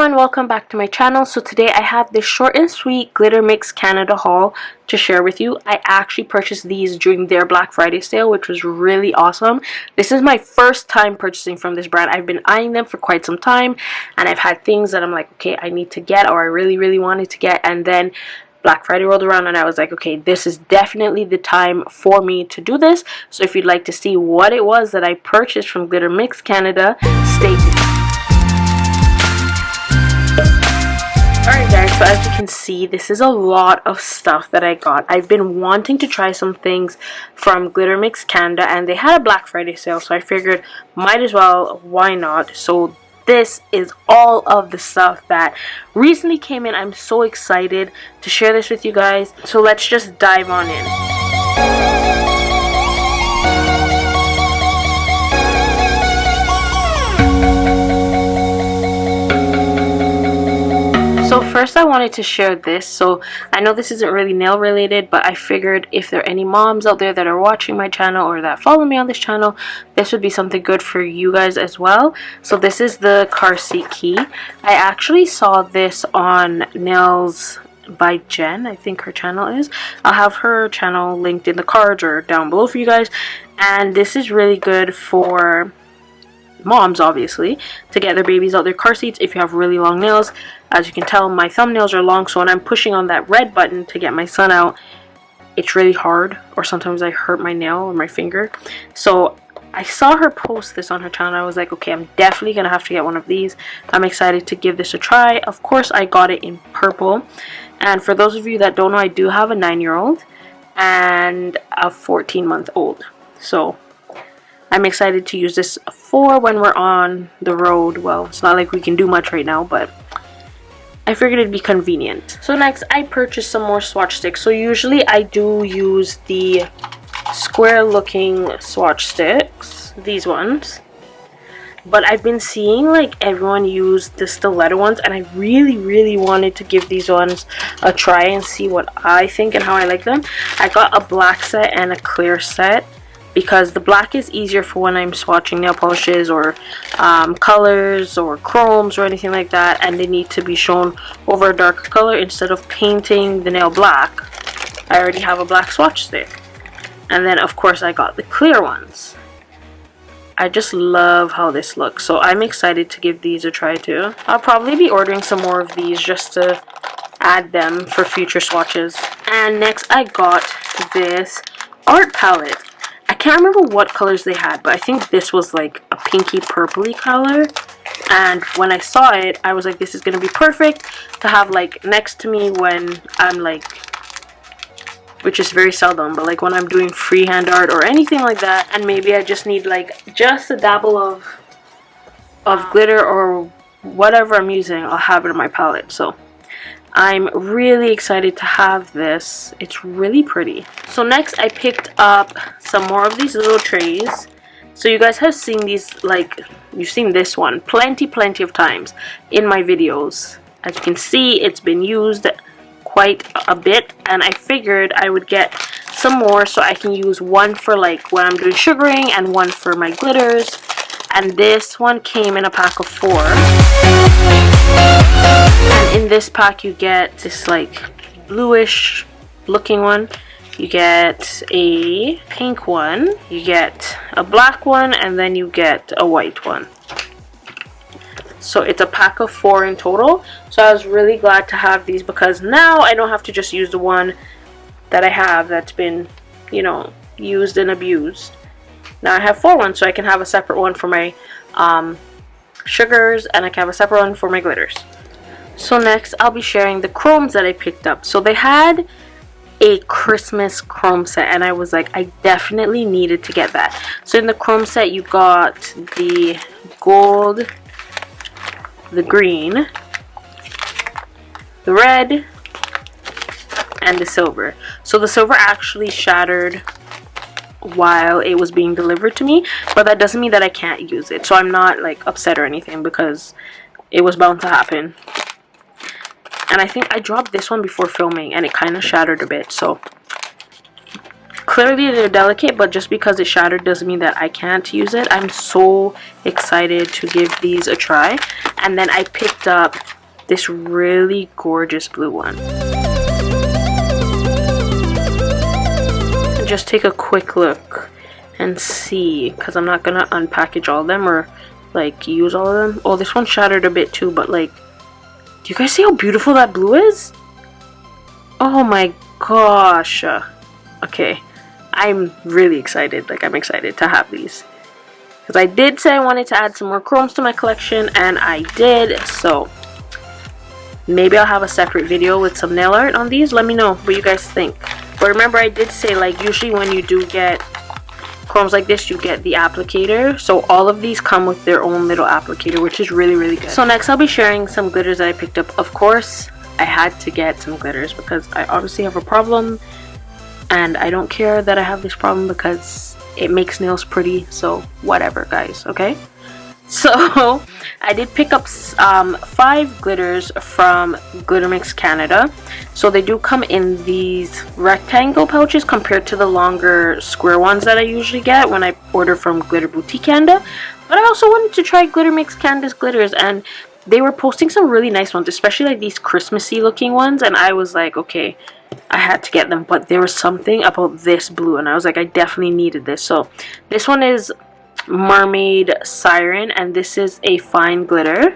everyone, welcome back to my channel. So today I have this short and sweet Glitter Mix Canada haul to share with you. I actually purchased these during their Black Friday sale, which was really awesome. This is my first time purchasing from this brand. I've been eyeing them for quite some time, and I've had things that I'm like, okay, I need to get, or I really wanted to get, and then Black Friday rolled around and I was like, okay, this is definitely the time for me to do this. So if you'd like to see what it was that I purchased from Glitter Mix Canada, stay tuned. Alright guys, so as you can see, this is a lot of stuff that I got. I've been wanting to try some things from Glitter Mix Canada, and they had a Black Friday sale, so I figured might as well, why not? So this is all of the stuff that recently came in. I'm so excited to share this with you guys, so let's just dive on in. So first I wanted to share this. So I know this isn't really nail related, but I figured if there are any moms out there that are watching my channel or that follow me on this channel, this would be something good for you guys as well. So this is the car seat key. I actually saw this on Nails by Jen, I think her channel is. I'll have her channel linked in the cards or down below for you guys. And this is really good for moms, obviously, to get their babies out their car seats if you have really long nails. As you can tell, my thumbnails are long, so when I'm pushing on that red button to get my son out, it's really hard, or sometimes I hurt my nail or my finger. So I saw her post this on her channel, and I was like, okay, I'm definitely gonna have to get one of these. I'm excited to give this a try. Of course, I got it in purple, and for those of you that don't know, I do have a 9-year-old and a 14-month-old, so I'm excited to use this for when we're on the road. Well, it's not like we can do much right now, but I figured it'd be convenient. So next, I purchased some more Swatch sticks. So usually I do use the square looking Swatch sticks, these ones. But I've been seeing like everyone use the Stiletto ones, and I really wanted to give these ones a try and see what I think and how I like them. I got a black set and a clear set, because the black is easier for when I'm swatching nail polishes or colors or chromes or anything like that, and they need to be shown over a darker color instead of painting the nail black. I already have a black swatch stick. And then of course I got the clear ones. I just love how this looks, so I'm excited to give these a try too. I'll probably be ordering some more of these just to add them for future swatches. And next I got this art palette. I can't remember what colors they had, but I think this was like a pinky purpley color. And when I saw it, I was like, this is going to be perfect to have like next to me when I'm like, which is very seldom, but like when I'm doing freehand art or anything like that, and maybe I just need like just a dabble of glitter or whatever I'm using, I'll have it in my palette. So I'm really excited to have this. It's really pretty. So next I picked up some more of these little trays. So you guys have seen these, like, you've seen this one plenty of times in my videos. As you can see, it's been used quite a bit, and I figured I would get some more so I can use one for like when I'm doing sugaring and one for my glitters. And this one came in a pack of 4. And in this pack you get this like bluish looking one, you get a pink one, you get a black one, and then you get a white one. So it's a pack of 4 in total. So I was really glad to have these, because now I don't have to just use the one that I have that's been, you know, used and abused. Now I have 4 ones, so I can have a separate one for my sugars, and I can have a separate one for my glitters. So next I'll be sharing the chromes that I picked up. So they had a Christmas chrome set, and I was like, I definitely needed to get that. So in the chrome set you got the gold, the green, the red, and the silver. So the silver actually shattered while it was being delivered to me, but that doesn't mean that I can't use it. So I'm not like upset or anything, because it was bound to happen. And I think I dropped this one before filming and it kind of shattered a bit, so clearly they're delicate, but just because it shattered doesn't mean that I can't use it. I'm so excited to give these a try. And then I picked up this really gorgeous blue one. And just take a quick look and see, because I'm not gonna unpackage all of them or like use all of them. Oh, this one shattered a bit too, but like, do you guys see how beautiful that blue is? Oh my gosh. Okay, I'm really excited. Like, I'm excited to have these, because I did say I wanted to add some more chromes to my collection, and I did. So maybe I'll have a separate video with some nail art on these. Let me know what you guys think. But remember, I did say, like, usually when you do get chromes like this, you get the applicator. So all of these come with their own little applicator, which is really, really good. So next I'll be sharing some glitters that I picked up. Of course, I had to get some glitters because I obviously have a problem, and I don't care that I have this problem because it makes nails pretty. So whatever, guys, okay? So I did pick up 5 glitters from Glitter Mix Canada. So they do come in these rectangle pouches compared to the longer square ones that I usually get when I order from Glitter Boutique Canada. But I also wanted to try Glitter Mix Canada's glitters, and they were posting some really nice ones, especially like these Christmassy looking ones, and I was like, okay, I had to get them. But there was something about this blue, and I was like, I definitely needed this. So this one is Mermaid Siren, and this is a fine glitter.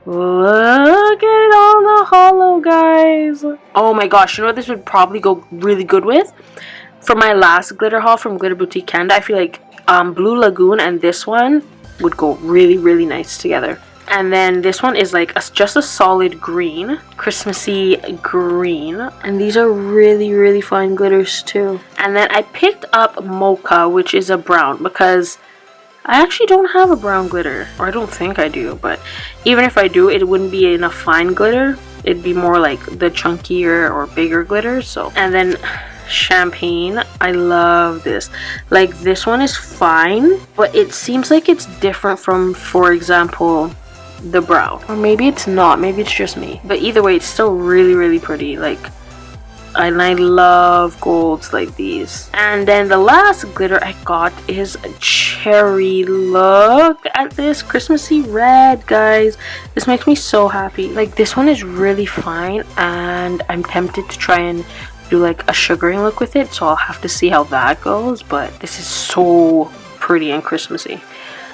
Look at it on the hollow, guys. Oh my gosh, you know what this would probably go really good with? For my last glitter haul from Glitter Boutique Canada, I feel like Blue Lagoon and this one would go really, really nice together. And then this one is like just a solid green, Christmassy green. And these are really, really fine glitters too. And then I picked up Mocha, which is a brown, because I actually don't have a brown glitter. Or I don't think I do, but even if I do, it wouldn't be enough fine glitter. It'd be more like the chunkier or bigger glitter. So, and then Champagne, I love this. Like, this one is fine, but it seems like it's different from, for example, the brown. Or maybe it's not, maybe it's just me. But either way, it's still really, really pretty. Like, and I love golds like these. And then the last glitter I got is Cherry. Look at this Christmassy red, guys. This makes me so happy. Like, this one is really fine, and I'm tempted to try and do like a sugaring look with it, so I'll have to see how that goes. But this is so pretty and Christmassy.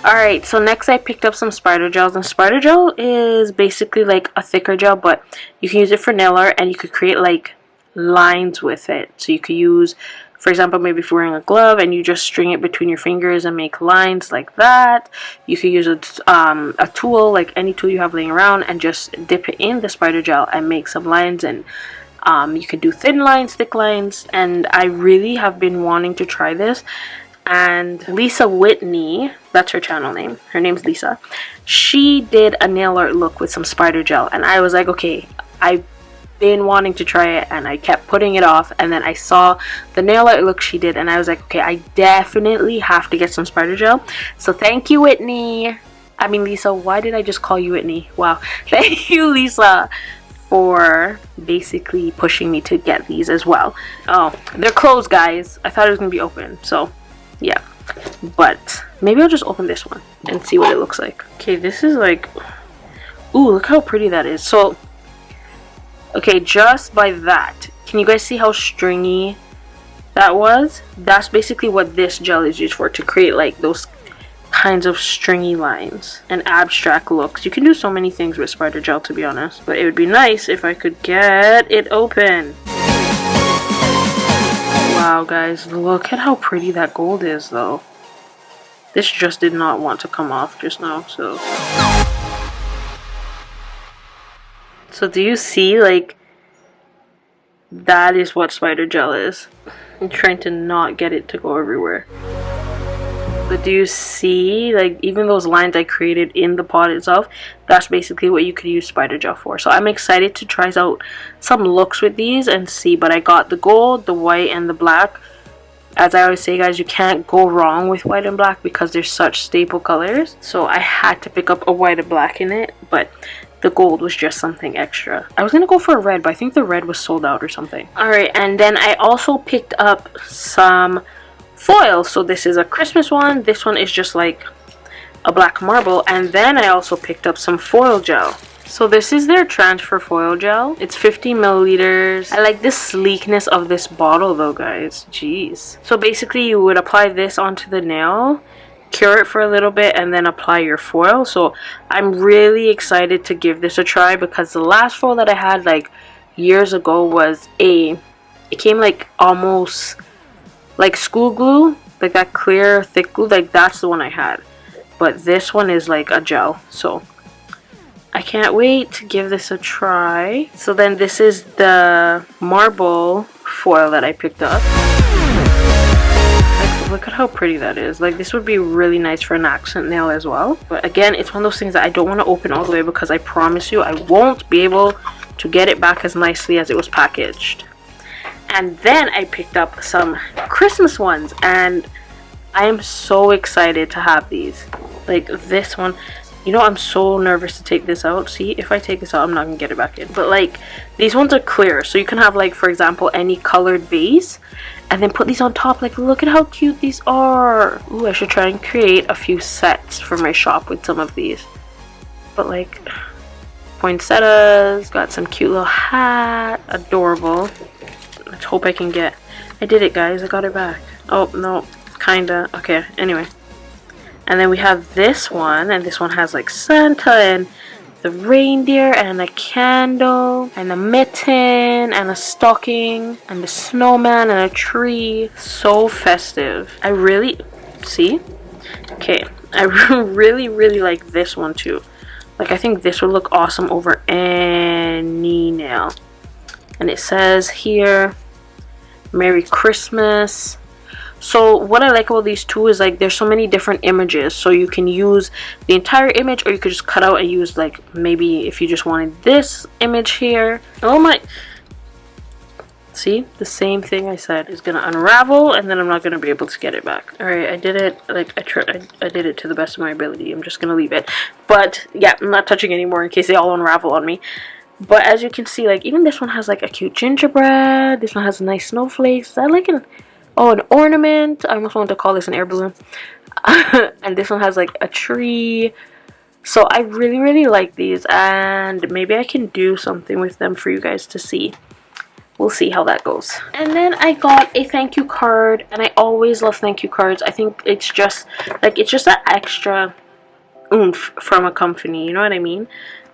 Alright, so next I picked up some spider gels, and spider gel is basically like a thicker gel, but you can use it for nail art, and you could create like lines with it. So you could use, for example, maybe if you're wearing a glove and you just string it between your fingers and make lines like that. You could use a tool, like any tool you have laying around, and just dip it in the spider gel and make some lines. And you could do thin lines, thick lines, and I really have been wanting to try this. And Lisa Whitney, that's her channel name, her name's Lisa, she did a nail art look with some spider gel, and I was like, okay, I've been wanting to try it, and I kept putting it off. And then I saw the nail art look she did, and I was like, okay, I definitely have to get some spider gel. So thank you, Whitney. I mean, Lisa, why did I just call you Whitney? Wow. Thank you, Lisa, for basically pushing me to get these as well. Oh, they're closed, guys. I thought it was gonna be open, so yeah. But maybe I'll just open this one and see what it looks like. Okay, this is like, ooh, look how pretty that is. So okay, just by that, can you guys see how stringy that was? That's basically what this gel is used for, to create like those kinds of stringy lines and abstract looks. You can do so many things with spider gel, to be honest, but it would be nice if I could get it open. Wow, guys, look at how pretty that gold is, though. This just did not want to come off just now, so do you see, like, that is what spider gel is. I'm trying to not get it to go everywhere. But do you see, like, even those lines I created in the pot itself, that's basically what you could use spider gel for. So I'm excited to try out some looks with these and see. But I got the gold, the white, and the black. As I always say, guys, you can't go wrong with white and black because they're such staple colors. So I had to pick up a white and black in it, but the gold was just something extra. I was gonna go for a red, but I think the red was sold out or something. Alright, and then I also picked up some foil. So this is a Christmas one. This one is just like a black marble, and then I also picked up some foil gel. So this is their transfer foil gel. It's 50 milliliters. I like the sleekness of this bottle though, guys. Jeez. So basically you would apply this onto the nail, cure it for a little bit, and then apply your foil. So I'm really excited to give this a try, because the last foil that I had like years ago was it came like almost like school glue, like that clear thick glue, like that's the one I had. But this one is like a gel, so I can't wait to give this a try. So then this is the marble foil that I picked up. Like, look at how pretty that is. Like, this would be really nice for an accent nail as well. But again, it's one of those things that I don't want to open all the way, because I promise you I won't be able to get it back as nicely as it was packaged. And then I picked up some Christmas ones, and I am so excited to have these. Like this one. You know, I'm so nervous to take this out. See, if I take this out, I'm not gonna get it back in. But like, these ones are clear, so you can have like, for example, any colored base, and then put these on top. Like, look at how cute these are. Ooh, I should try and create a few sets for my shop with some of these. But like, poinsettias, got some cute little hat, adorable. Let's hope I can get. I did it, guys. I got it back. Oh no, kinda. Okay. Anyway. And then we have this one, and this one has like Santa and the reindeer and a candle and a mitten and a stocking and a snowman and a tree. So festive. I really, see? Okay, I really like this one too. Like, I think this would look awesome over any nail. And it says here, Merry Christmas. So what I like about these two is like there's so many different images, so you can use the entire image, or you could just cut out and use like maybe if you just wanted this image here. Oh my, see, the same thing I said is gonna unravel, and then I'm not gonna be able to get it back. All right, I did it. Like I did it to the best of my ability. I'm just gonna leave it, but yeah, I'm not touching anymore in case they all unravel on me. But as you can see, like even this one has like a cute gingerbread. This one has nice snowflakes. I like it. Oh, an ornament. I almost wanted to call this an air balloon. And this one has like a tree. So I really like these, and maybe I can do something with them for you guys to see. We'll see how that goes. And then I got a thank you card, and I always love thank you cards. I think it's just that extra oomph from a company, you know what I mean?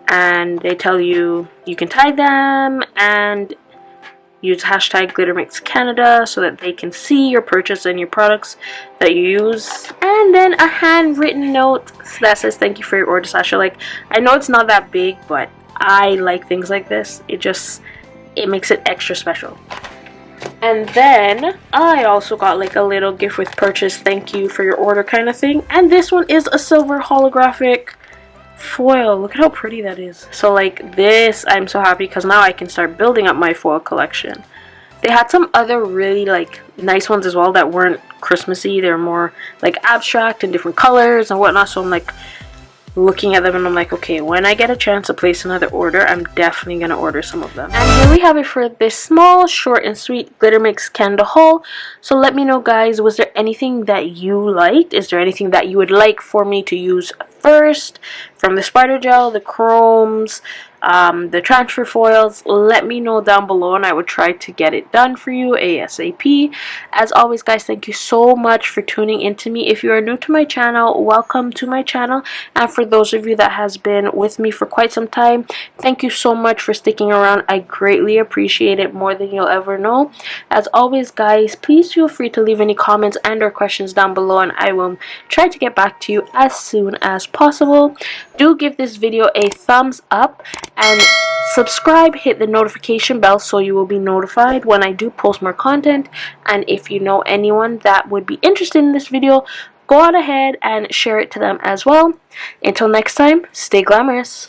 And they tell you you can tag them and use hashtag #GlitterMixCanada so that they can see your purchase and your products that you use. And then a handwritten note that says thank you for your order, Sasha. Like, I know it's not that big, but I like things like this. It makes it extra special. And then I also got like a little gift with purchase, thank you for your order kind of thing. And this one is a silver holographic foil. Look at how pretty that is. So like this, I'm so happy because now I can start building up my foil collection. They had some other really like nice ones as well that weren't Christmassy. They're more like abstract and different colors and whatnot. So I'm like looking at them and I'm like, okay, when I get a chance to place another order, I'm definitely gonna order some of them. And here we have it for this small, short and sweet Glitter Mix Canada haul. So let me know, guys, was there anything that you liked? Is there anything that you would like for me to use first from the spider gel, the chromes, the transfer foils? Let me know down below and I would try to get it done for you ASAP. As always, guys, thank you so much for tuning into me. If you are new to my channel, welcome to my channel, and for those of you that has been with me for quite some time, thank you so much for sticking around. I greatly appreciate it more than you'll ever know. As always, guys, please feel free to leave any comments and or questions down below and I will try to get back to you as soon as possible. Do give this video a thumbs up and subscribe, hit the notification bell so you will be notified when I do post more content. And if you know anyone that would be interested in this video, go on ahead and share it to them as well. Until next time, stay glamorous.